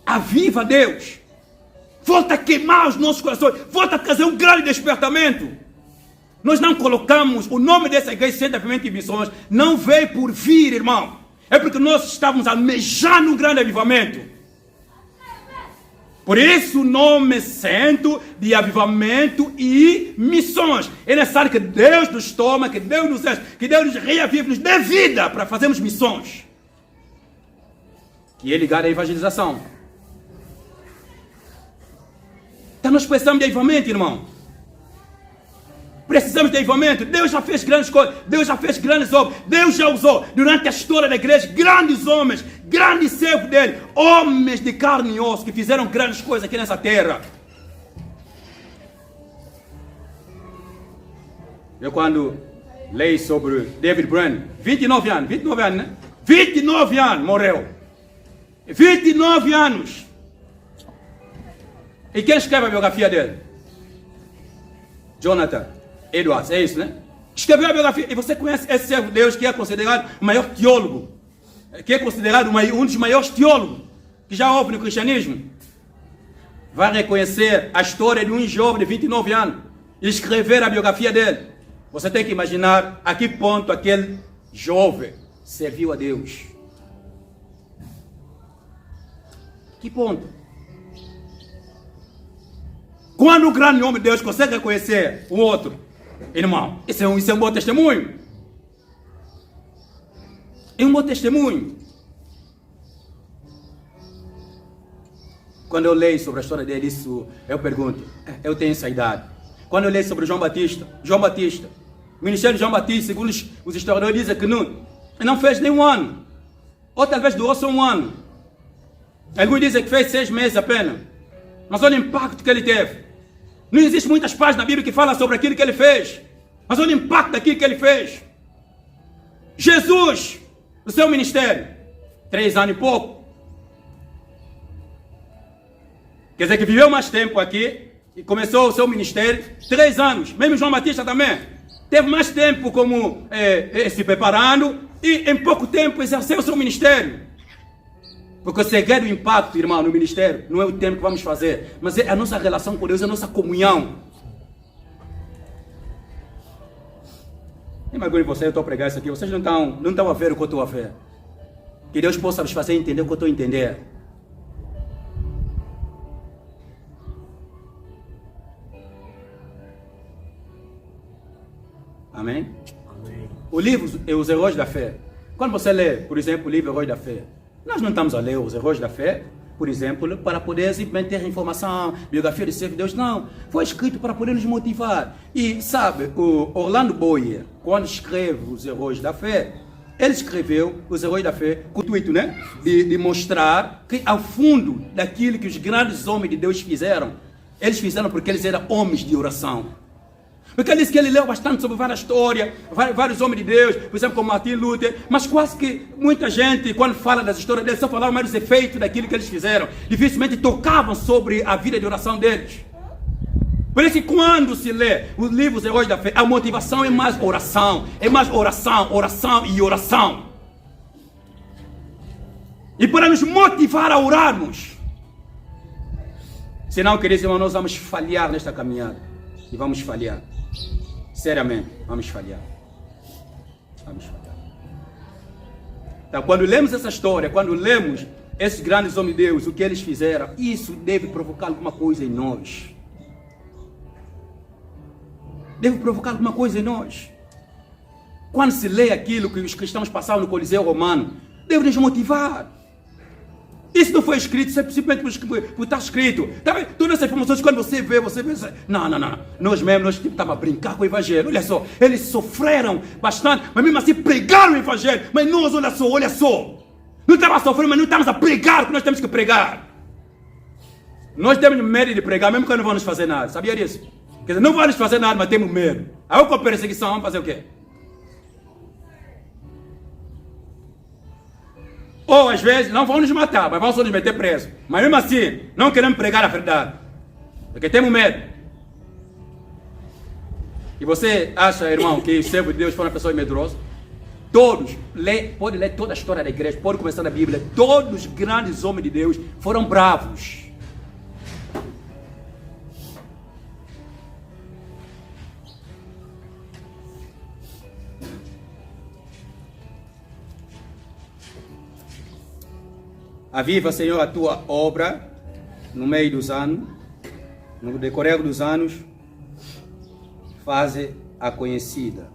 Aviva, Deus. Volta a queimar os nossos corações. Volta a trazer um grande despertamento. Nós não colocamos o nome dessa igreja Centro de Avivamento e Missões. Não veio por vir, irmão. É porque nós estávamos almejando um grande avivamento. Por isso o nome Centro de Avivamento e Missões. É necessário que Deus nos tome, que Deus nos enche, que Deus nos reavive, nos dê vida para fazermos missões. Que é ligado à evangelização. Então nós precisamos de avivamento, irmão. Precisamos de avivamento. Deus já fez grandes coisas. Deus já fez grandes obras. Deus já usou durante a história da igreja grandes homens, grandes servos dele, homens de carne e osso que fizeram grandes coisas aqui nessa terra. Eu quando leio sobre David Brainerd, 29 anos, né? 29 anos morreu. 29 anos. E quem escreve a biografia dele? Jonathan Edwards, é isso, né? Escreveu a biografia. E você conhece esse servo de Deus que é considerado o maior teólogo, que é considerado um dos maiores teólogos que já houve no cristianismo. Vai reconhecer a história de um jovem de 29 anos e escrever a biografia dele. Você tem que imaginar a que ponto aquele jovem serviu a Deus. Que ponto? Quando o grande homem de Deus consegue reconhecer o outro, irmão, isso é um bom testemunho. É um bom testemunho. Quando eu leio sobre a história dele, isso eu pergunto, eu tenho essa idade. Quando eu leio sobre João Batista, o ministério de João Batista, segundo os historiadores, dizem que não fez nem um ano. Ou talvez durou só um ano. Alguns dizem que fez 6 meses apenas. Mas olha o impacto que ele teve. Não existe muitas páginas na Bíblia que falam sobre aquilo que ele fez. Mas olha o impacto daquilo que ele fez. Jesus, o seu ministério, 3 anos e pouco. Quer dizer que viveu mais tempo aqui e começou o seu ministério 3 anos. Mesmo João Batista também. Teve mais tempo como se preparando e em pouco tempo exerceu o seu ministério. Porque o segredo do impacto, irmão, no ministério, não é o tempo que vamos fazer, mas é a nossa relação com Deus, é a nossa comunhão. Imagine você, eu estou a pregar isso aqui, vocês não estão a ver o que eu estou a ver. Que Deus possa nos fazer entender o que eu estou a entender. Amém? Amém. O livro Os Heróis da Fé. Quando você lê, por exemplo, o livro Heróis da Fé, nós não estamos a ler os Heróis da Fé, por exemplo, para poder simplesmente ter informação, biografia de servo de Deus. Não, foi escrito para poder nos motivar. E sabe, o Orlando Boyer, quando escreve os Heróis da Fé, ele escreveu os Heróis da Fé com o intuito, né, de mostrar que ao fundo daquilo que os grandes homens de Deus fizeram, eles fizeram porque eles eram homens de oração. Porque ele disse que ele leu bastante sobre várias histórias, vários homens de Deus, por exemplo, como Martin Luther, mas quase que muita gente, quando fala das histórias deles, só falava mais dos efeitos daquilo que eles fizeram. Dificilmente tocavam sobre a vida de oração deles. Por isso que quando se lê os livros Heróis da Fé, a motivação é mais oração, oração e oração. E para nos motivar a orarmos. Senão, queridos irmãos, nós vamos falhar nesta caminhada. E vamos falhar. Seriamente, vamos falhar. Vamos falhar. Então, quando lemos essa história, quando lemos esses grandes homens de Deus, o que eles fizeram, isso deve provocar alguma coisa em nós. Deve provocar alguma coisa em nós. quando se lê aquilo que os cristãos passaram no Coliseu Romano, deve nos motivar. Isso não foi escrito, isso é simplesmente por estar escrito. Tá vendo? Todas essas informações, quando você vê, não. Nós mesmos, estávamos a brincar com o Evangelho. Olha só, eles sofreram bastante, mas mesmo assim pregaram o Evangelho. Mas nós, olha só. Não estamos a sofrer, mas não estamos a pregar o que nós temos que pregar. Nós temos medo de pregar, mesmo que não vamos fazer nada. Sabia disso? Quer dizer, não vamos fazer nada, mas temos medo. Aí com a perseguição, vamos fazer o quê? Ou às vezes não vão nos matar, mas vão só nos meter preso. Mas mesmo assim, não queremos pregar a verdade. Porque temos medo. E você acha, irmão, que os servos de Deus foram pessoas medrosas? Todos, pode ler toda a história da igreja, pode começar na Bíblia. Todos os grandes homens de Deus foram bravos. Aviva, Senhor, a tua obra no meio dos anos, no decorrer dos anos, faze-a conhecida.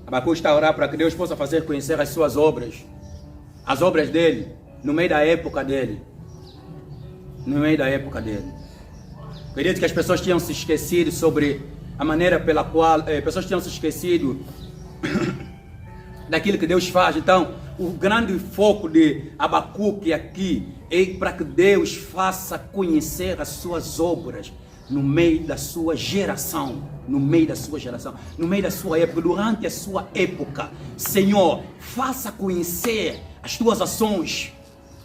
Abacuque está a orar para que Deus possa fazer conhecer as suas obras, as obras dele, no meio da época dele. No meio da época dele. Acredito que as pessoas tinham se esquecido sobre a maneira pela qual, pessoas tinham se esquecido daquilo que Deus faz. Então, o grande foco de Abacuque aqui é para que Deus faça conhecer as suas obras no meio da sua geração, no meio da sua geração, no meio da sua época, durante a sua época. Senhor, faça conhecer as tuas ações.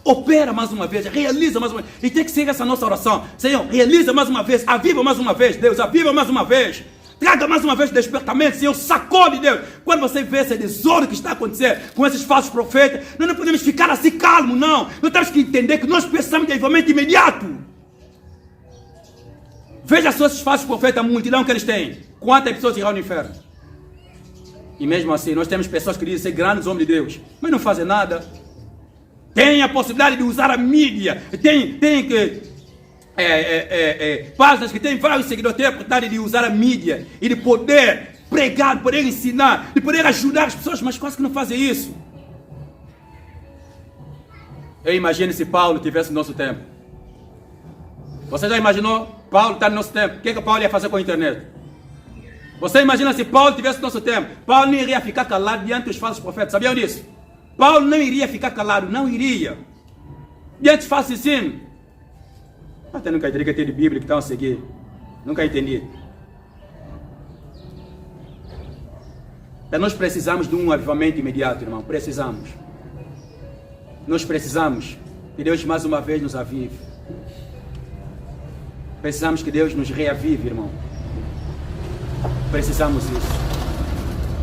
Opera mais uma vez, realiza mais uma vez. E tem que ser essa nossa oração. Senhor, realiza mais uma vez, aviva mais uma vez, Deus, aviva mais uma vez. Traga mais uma vez despertamento, Senhor, sacode, Deus. Quando você vê esse desordem que está acontecendo com esses falsos profetas, nós não podemos ficar assim calmo, não. Nós temos que entender que nós precisamos de avivamento imediato. Veja só esses falsos profetas, a multidão que eles têm. Quantas pessoas irão no inferno? E mesmo assim, nós temos pessoas que dizem ser grandes homens de Deus, mas não fazem nada. Tem a possibilidade de usar a mídia, tem páginas que tem vários seguidores, tem a oportunidade de usar a mídia e de poder pregar, de poder ensinar, de poder ajudar as pessoas, mas quase que não fazem isso. Eu imagino se Paulo tivesse no nosso tempo. Você já imaginou? Paulo está no nosso tempo. O que Paulo ia fazer com a internet? Você imagina se Paulo tivesse no nosso tempo? Paulo não iria ficar calado diante dos falsos profetas. Sabiam disso? Paulo não iria ficar calado, não iria. Diante dos falsos ensinos. Até nunca entendi que tem de Bíblia que estão a seguir. Nunca entendi. Então nós precisamos de um avivamento imediato, irmão. Precisamos. Nós precisamos que Deus mais uma vez nos avive. Precisamos que Deus nos reavive, irmão. Precisamos disso.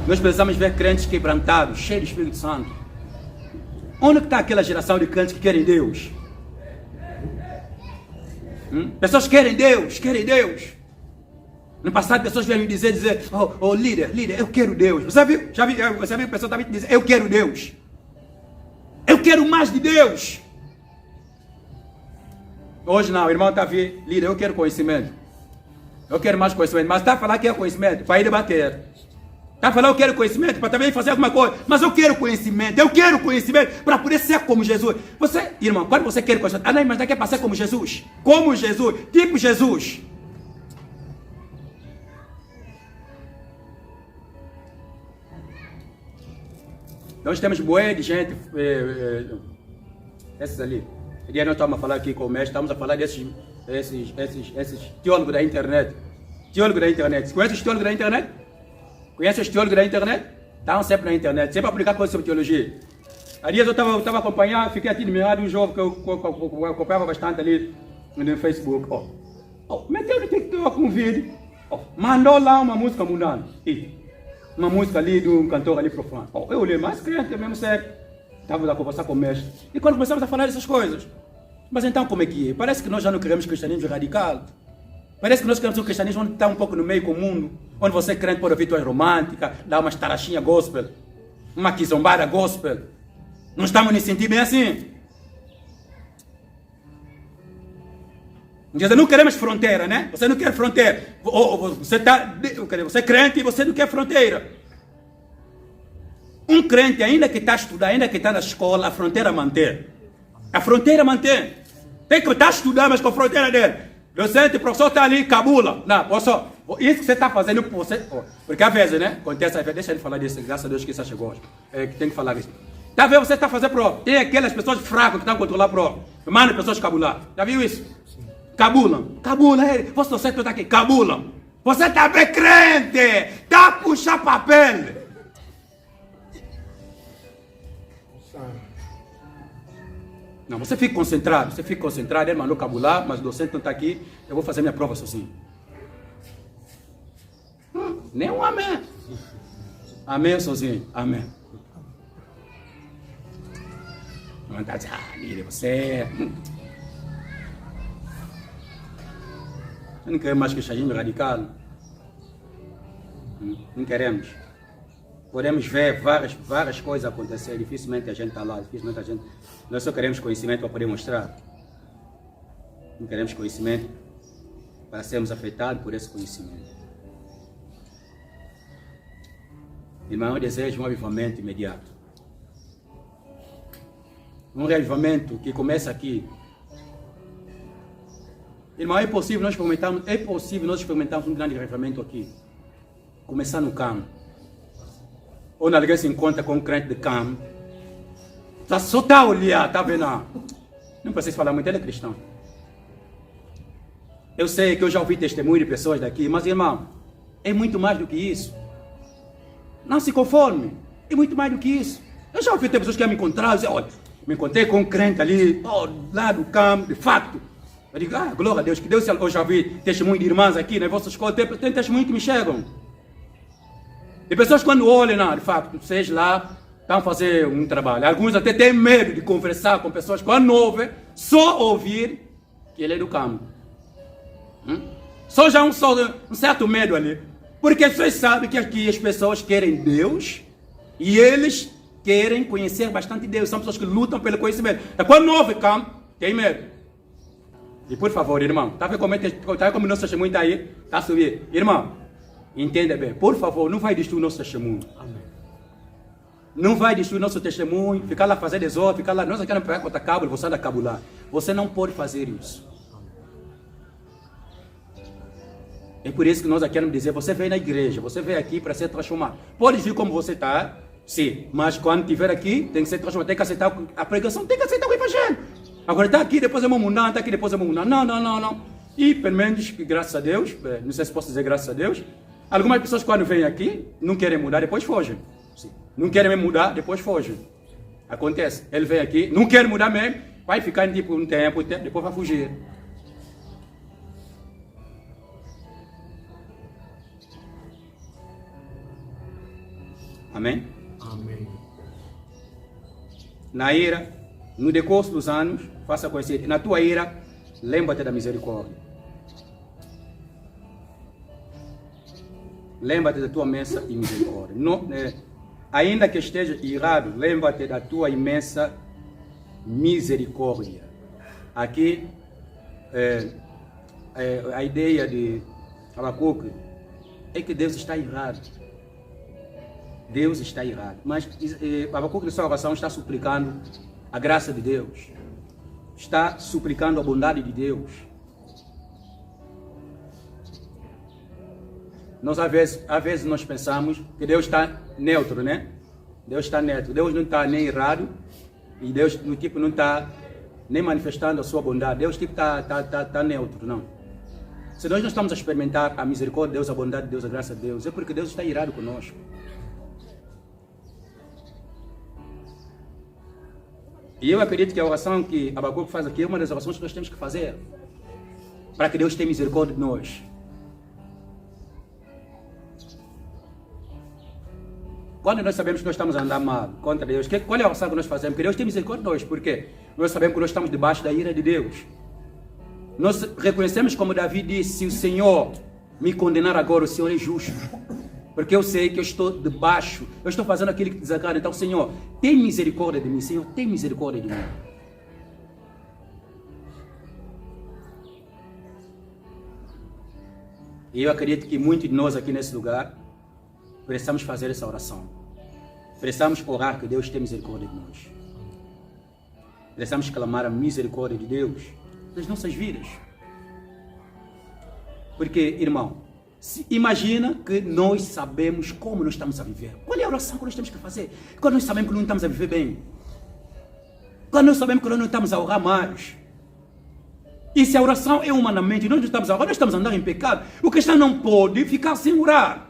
Nós precisamos ver crentes quebrantados, cheios do Espírito Santo. Onde está aquela geração de crentes que querem Deus? Pessoas querem Deus, querem Deus. No passado, pessoas vieram me dizer, líder, eu quero Deus. Você viu? Você viu a pessoa também dizer, eu quero Deus. Eu quero mais de Deus. Hoje não, o irmão está a vir, líder, eu quero conhecimento. Eu quero mais conhecimento. Mas está a falar que é conhecimento para ir debater. Está a falar, eu quero conhecimento para também fazer alguma coisa. Mas eu quero conhecimento para poder ser como Jesus. Você, irmão, quando você quer conhecimento, não, mas não quer para ser como Jesus. Como Jesus, tipo Jesus. Nós temos bué de gente, esses ali. E nós estamos a falar aqui com o mestre, estamos a falar desses teólogos da internet. Teólogos da internet. Você conhece os teólogos da internet? Conhece os teólogos da internet? Estão sempre na internet, sempre a aplicar coisas sobre teologia. Há dias eu estava acompanhando, fiquei aqui admirado de um jogo que eu acompanhava bastante ali no Facebook. Meteu no TikTok um vídeo, mandou lá uma música mundana. Uma música ali de um cantor ali profano. Eu olhei, mas crente, mesmo sério. Estava a conversar com o mestre. E quando começamos a falar dessas coisas, mas então como é que é? Parece que nós já não queremos cristianismo radical. Parece que nós queremos um cristianismo onde está um pouco no meio com o mundo. Onde você crente pode ouvir tuas românticas, dar uma estarachinha gospel, uma quizombada gospel. Não estamos nos sentindo bem assim. Quer dizer, não queremos fronteira, né? Você não quer fronteira. Você é crente e você não quer fronteira. Um crente, ainda que está estudando, ainda que está na escola, a fronteira mantém. A fronteira mantém. Tem que estar estudando, mas com a fronteira dele. Docente, o professor está ali, cabula. Não, professor, isso que você está fazendo, porque às vezes, né? Acontece, deixa ele falar disso, graças a Deus que isso chegou hoje. Que tem que falar isso. Tá vendo? Você está fazendo prova. Tem aquelas pessoas fracas que estão a controlar a prova. Manda pessoas cabular. Já viu isso? Cabulam. Cabula. Você docente está aqui. Cabulam. Você está bem crente. Está a puxar papel. Não, você fica concentrado. Ele mandou cabular, mas o docente não está aqui. Eu vou fazer minha prova sozinho. Nem um amém. Amém sozinho. Amém. Não está dizendo, mire, você não quer mais que cristianismo radical. Não queremos. Podemos ver várias coisas acontecer. Dificilmente a gente está lá. Nós só queremos conhecimento para poder mostrar. Não queremos conhecimento para sermos afetados por esse conhecimento. Irmão, eu desejo um avivamento imediato. Um reavivamento que começa aqui. Irmão, é possível nós experimentarmos um grande reavivamento aqui. Começar no campo. Ou alguém se encontra com um crente de campo. Só está a olhar, está vendo? Não precisa falar muito, ele é cristão. Eu sei que eu já ouvi testemunho de pessoas daqui, mas irmão, é muito mais do que isso. Não se conforme, é muito mais do que isso. Eu já ouvi pessoas que me encontraram e dizer, olha, me encontrei com um crente ali, lá do campo, de facto. Eu digo, glória a Deus, que Deus, eu já vi testemunho de irmãs aqui na vossa escola, tem testemunho que me chegam. E pessoas quando olham, de facto, vocês lá estão a fazer um trabalho. Alguns até têm medo de conversar com pessoas quando ouvem, só ouvir que ele é do campo. Só já um certo medo ali. Porque vocês sabem que aqui as pessoas querem Deus e eles querem conhecer bastante Deus. São pessoas que lutam pelo conhecimento. É quando não ouvem campo, tem medo. E por favor, irmão, tá vendo como nosso testemunho está aí? Está a subir. Irmão, entenda bem, por favor, não vai destruir nosso testemunho. Amém. Não vai destruir nosso testemunho, ficar lá fazendo desordem, ficar lá, nós queremos pegar contra cabo, você anda a cabular. Você não pode fazer isso. É por isso que nós queremos dizer, você veio na igreja, você veio aqui para ser transformado. Pode vir como você está, sim, mas quando estiver aqui, tem que ser transformado, tem que aceitar a pregação, tem que aceitar o evangelho. Agora está aqui, depois é mudar, está aqui, depois é mudar. Não. E pelo menos, graças a Deus, não sei se posso dizer graças a Deus, algumas pessoas quando vêm aqui, não querem mudar, depois fogem. Sim. Não querem mudar, depois fogem. Acontece, ele vem aqui, não quer mudar mesmo, vai ficar tipo um tempo, depois vai fugir. Amém? Amém. Na ira, no decurso dos anos, faça conhecer. Na tua ira, lembra-te da misericórdia. Lembra-te da tua imensa misericórdia. Ainda que esteja irado, lembra-te da tua imensa misericórdia. Aqui, a ideia de Abacuque é que Deus está irado. Deus está irado. Mas Abacuque na sua oração está suplicando a graça de Deus. Está suplicando a bondade de Deus. Nós, às vezes nós pensamos que Deus está neutro, né? Deus está neutro. Deus não está nem irado e Deus não está nem manifestando a sua bondade. Deus está neutro, não. Se nós não estamos a experimentar a misericórdia de Deus, a bondade de Deus, a graça de Deus, é porque Deus está irado conosco. E eu acredito que a oração que Abacuque faz aqui é uma das orações que nós temos que fazer para que Deus tenha misericórdia de nós. Quando nós sabemos que nós estamos a andar mal contra Deus, qual é a oração que nós fazemos? Que Deus tenha misericórdia de nós, porque nós sabemos que nós estamos debaixo da ira de Deus. Nós reconhecemos, como Davi disse, se o Senhor me condenar agora, o Senhor é justo. Porque eu sei que eu estou debaixo, eu estou fazendo aquilo que desagrada. Então, Senhor, tem misericórdia de mim. Senhor, tem misericórdia de mim. E eu acredito que muitos de nós aqui nesse lugar precisamos fazer essa oração. Precisamos orar que Deus tenha misericórdia de nós. Precisamos clamar a misericórdia de Deus nas nossas vidas. Porque, irmão, imagina que nós sabemos como nós estamos a viver. Qual é a oração que nós temos que fazer? Quando nós sabemos que não estamos a viver bem. Quando nós sabemos que nós não estamos a orar mais. E se a oração é humanamente, nós não estamos a orar, nós estamos a andar em pecado. O cristão não pode ficar sem orar.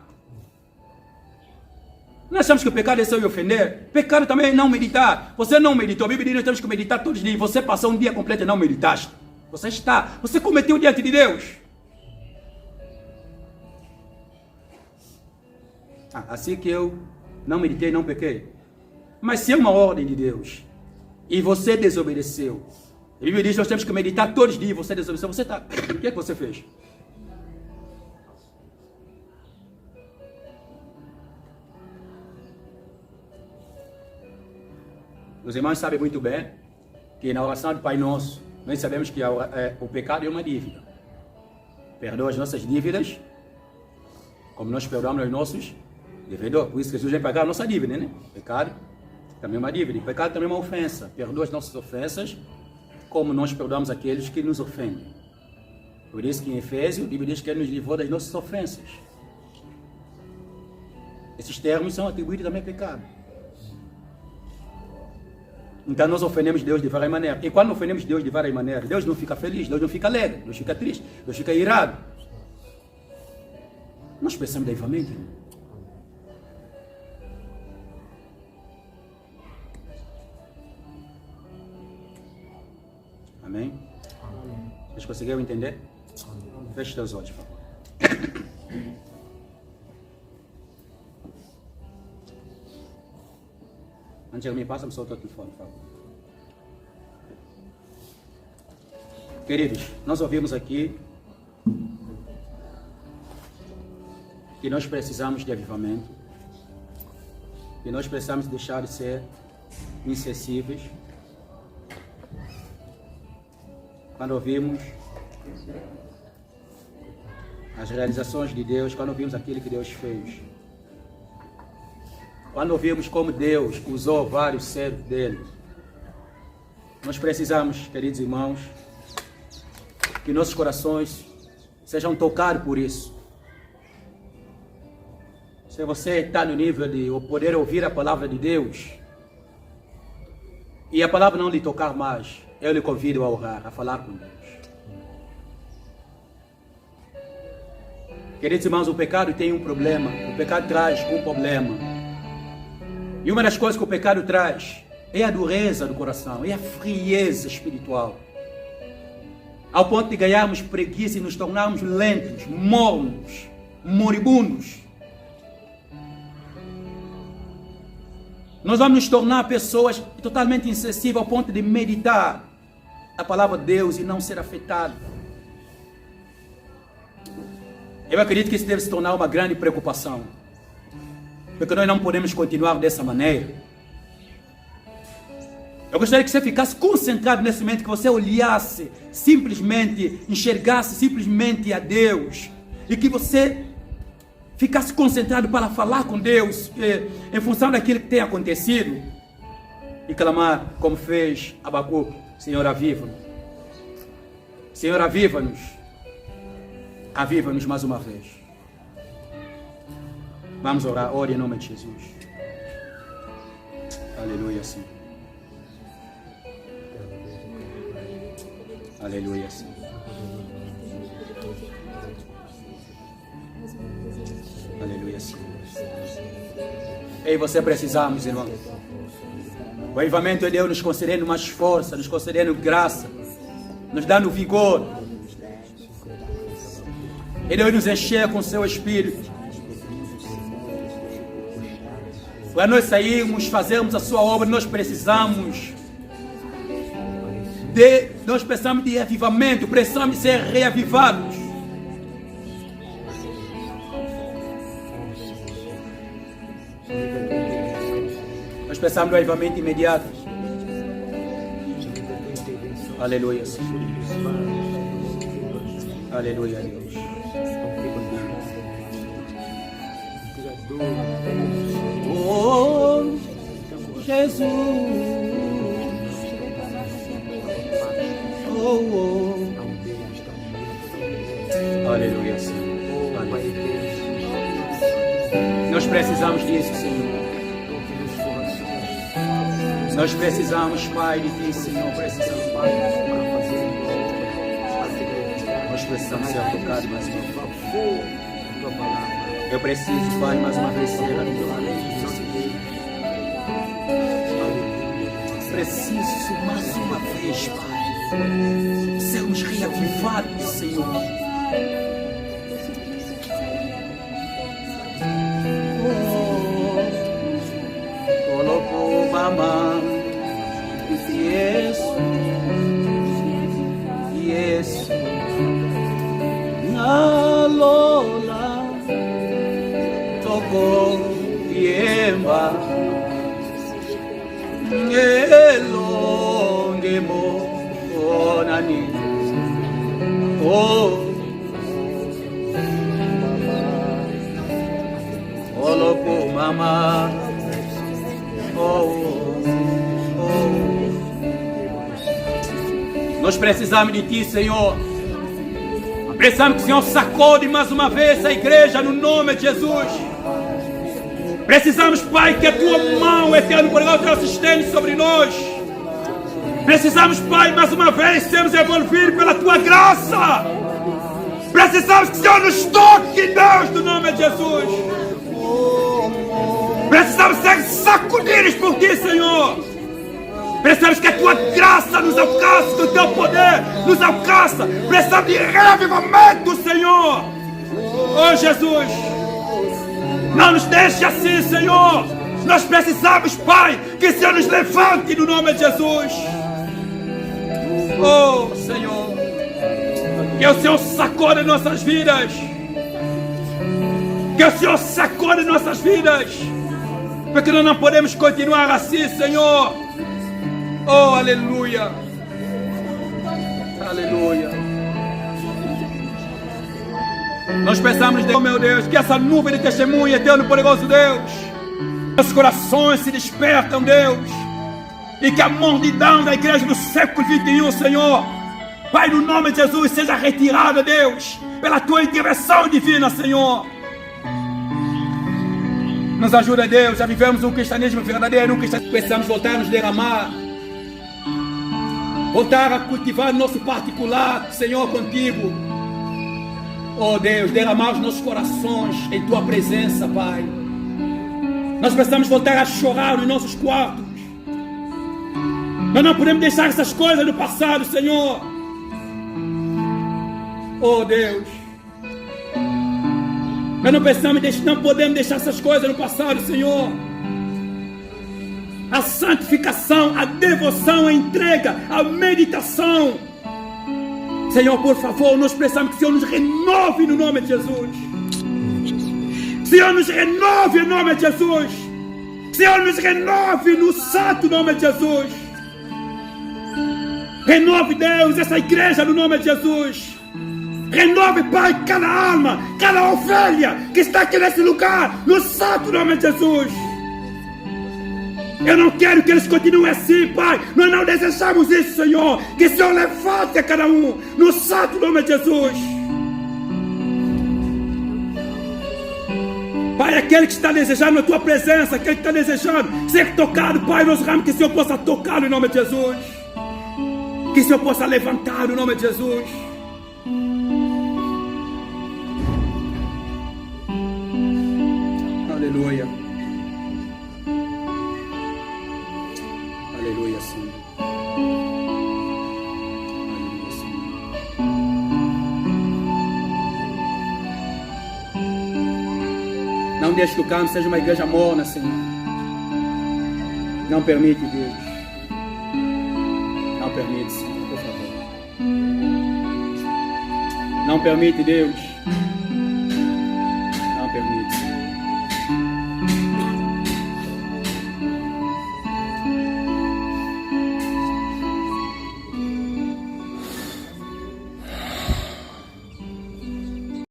Nós achamos que o pecado é só ofender. Pecado também é não meditar. Você não meditou. A Bíblia diz que nós temos que meditar todos os dias. Você passou um dia completo e não meditaste. Você cometeu diante de Deus. Assim que eu não meditei, não pequei. Mas se é uma ordem de Deus e você desobedeceu, a Bíblia diz que nós temos que meditar todos os dias. Você desobedeceu, você está. O que é que você fez? Os irmãos sabem muito bem que na oração do Pai Nosso, nós sabemos que o pecado é uma dívida. Perdoa as nossas dívidas, como nós perdoamos os nossos devedores. Por isso que Jesus vem pagar a nossa dívida, né? Pecado também é uma dívida. E pecado também é uma ofensa. Perdoa as nossas ofensas, como nós perdoamos aqueles que nos ofendem. Por isso que em Efésios, a Bíblia diz que Ele nos livrou das nossas ofensas. Esses termos são atribuídos também a pecado. Então nós ofendemos Deus de várias maneiras. E quando ofendemos Deus de várias maneiras, Deus não fica feliz, Deus não fica alegre, Deus fica triste, Deus fica irado. Nós precisamos de avivamento, irmão. Amém? Vocês conseguiram entender? Feche seus olhos, por favor. Antes de me passa-me só o teu telefone, por favor. Queridos, nós ouvimos aqui que nós precisamos de avivamento, que nós precisamos deixar de ser insensíveis. Quando ouvimos as realizações de Deus, quando ouvimos aquilo que Deus fez, quando ouvimos como Deus usou vários servos dele, nós precisamos, queridos irmãos, que nossos corações sejam tocados por isso. Se você está no nível de poder ouvir a palavra de Deus e a palavra não lhe tocar mais, eu lhe convido a orar, a falar com Deus. Queridos irmãos, o pecado tem um problema, o pecado traz um problema. E uma das coisas que o pecado traz é a dureza do coração, é a frieza espiritual. Ao ponto de ganharmos preguiça e nos tornarmos lentos, mornos, moribundos. Nós vamos nos tornar pessoas totalmente insensíveis ao ponto de meditar a palavra de Deus e não ser afetado. Eu acredito que isso deve se tornar uma grande preocupação. Porque nós não podemos continuar dessa maneira. Eu gostaria que você ficasse concentrado nesse momento, que você olhasse, simplesmente enxergasse simplesmente a Deus. E que você ficasse concentrado para falar com Deus em função daquilo que tem acontecido. E clamar como fez Abacuque: Senhor, aviva-nos. Senhor, aviva-nos. Aviva-nos mais uma vez. Vamos orar, ore em nome de Jesus. Aleluia, Senhor. Aleluia, Senhor. Aleluia, Senhor. Ei, você precisamos, irmão. O avivamento é Deus nos concedendo mais força, nos concedendo graça, nos dando vigor. E Deus nos encher com seu Espírito. Quando nós sairmos, fazermos a sua obra, nós precisamos de avivamento, precisamos ser reavivados. Nós precisamos do avivamento imediato. Aleluia. Aleluia, Deus. Oh, Jesus. Oh, oh. Aleluia, Senhor. Aleluia. Nós precisamos disso, Senhor. Nós precisamos, Pai, de Ti, Senhor. Precisamos, Pai. Nós precisamos ser tocados mais uma vez. Eu preciso, Pai, mais uma vez ser avivado. Preciso mais uma vez, Pai, sermos reavivados, Senhor. Colocou mamãe, isso, na Lola, tocou Yemba, Elongemo, Onani, oh, colocou mamãe, oh. Nós precisamos de Ti, Senhor. Precisamos que o Senhor sacode mais uma vez a igreja no nome de Jesus. Precisamos, Pai, que a Tua mão eterna poderosa se estende sobre nós. Precisamos, Pai, mais uma vez sermos envolvidos pela Tua graça. Precisamos que o Senhor nos toque, Deus, no nome de Jesus. Precisamos ser sacudidos por Ti, Senhor. Precisamos que a Tua graça nos alcance, que o Teu poder nos alcance. Precisamos de reavivamento, Senhor. Oh, Jesus, não nos deixe assim, Senhor. Nós precisamos, Pai, que o Senhor nos levante no nome de Jesus. Oh, Senhor, que o Senhor sacode nossas vidas. Que o Senhor sacode nossas vidas. Porque nós não podemos continuar assim, Senhor. Oh, aleluia. Aleluia. Nós pensamos, oh meu Deus, que essa nuvem de testemunho eterno poderoso Deus, nossos corações se despertam, Deus, e que a multidão da igreja do século 21, Senhor, Pai, no nome de Jesus, seja retirada, Deus, pela Tua intervenção divina, Senhor. Nos ajuda, Deus, a vivermos um cristianismo verdadeiro, precisamos voltar a nos derramar, voltar a cultivar nosso particular, Senhor, contigo. Oh Deus, derramar os nossos corações em Tua presença, Pai. Nós precisamos voltar a chorar nos nossos quartos. Nós não podemos deixar essas coisas no passado, Senhor. Oh Deus, nós não podemos deixar essas coisas no passado, Senhor. A santificação, a devoção, a entrega, a meditação. Senhor, por favor, nós precisamos que o Senhor nos renove no nome de Jesus. Senhor, nos renove no nome de Jesus. Senhor, nos renove no santo nome de Jesus. Renove, Deus, essa igreja no nome de Jesus. Renove, Pai, cada alma, cada ovelha que está aqui nesse lugar, no santo nome de Jesus. Eu não quero que eles continuem assim, Pai. Nós não desejamos isso, Senhor. Que o Senhor levante a cada um, no santo nome de Jesus. Pai, aquele que está desejando a Tua presença, aquele que está desejando ser tocado, Pai, nós oramos que o Senhor possa tocar no nome de Jesus. Que o Senhor possa levantar no nome de Jesus. Aleluia. Aleluia, Senhor. Aleluia, Senhor. Não deixe que o campo seja uma igreja morna, Senhor. Não permite, Deus. Não permite, Senhor, por favor. Não permite, Deus,